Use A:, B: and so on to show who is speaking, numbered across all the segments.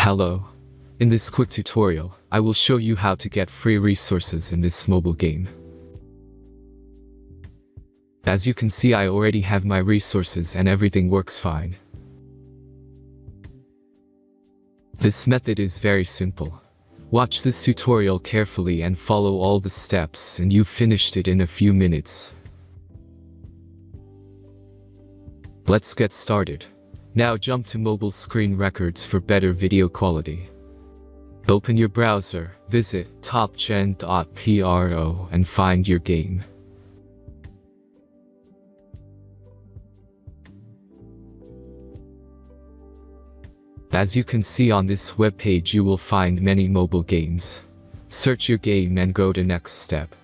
A: Hello. In this quick tutorial, I will show you how to get free resources in this mobile game. As you can see, I already have my resources and everything works fine. This method is very simple. Watch this tutorial carefully and follow all the steps and you've finished it in a few minutes. Let's get started. Now jump to mobile screen records for better video quality. Open your browser, visit topgen.pro and find your game. As you can see on this web page, you will find many mobile games. Search your game and go to next step.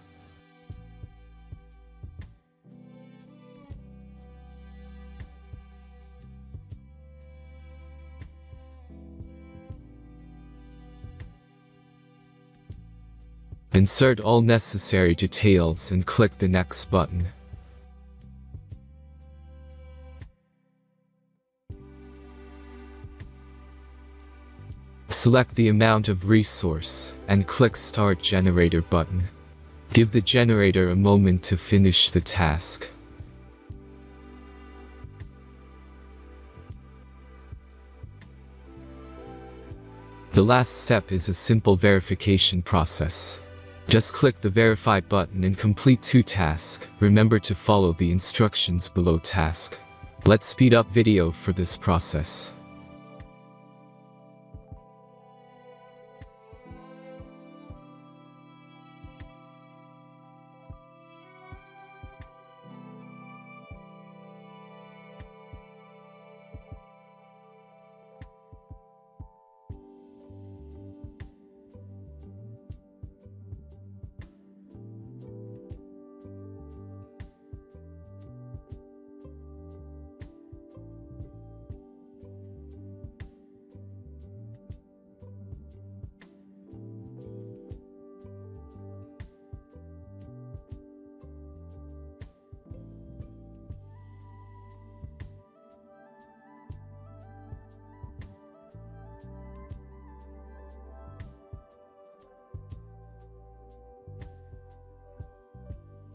A: Insert all necessary details and click the next button. Select the amount of resource and click Start Generator button. Give the generator a moment to finish the task. The last step is a simple verification process. Just click the Verify button and complete 2 tasks. Remember to follow the instructions below task. Let's speed up video for this process.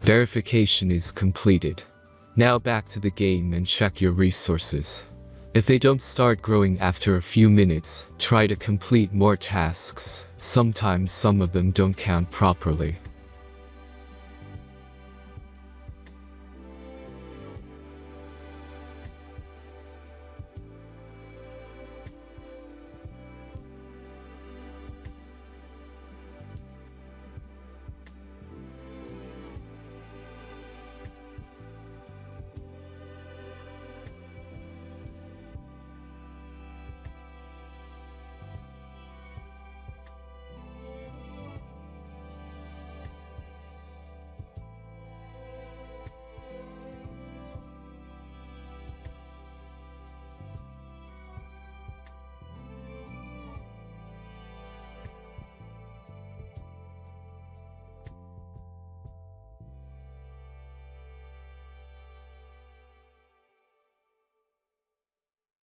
A: Verification is completed. Now back to the game and check your resources. If they don't start growing after a few minutes, try to complete more tasks. Sometimes some of them don't count properly.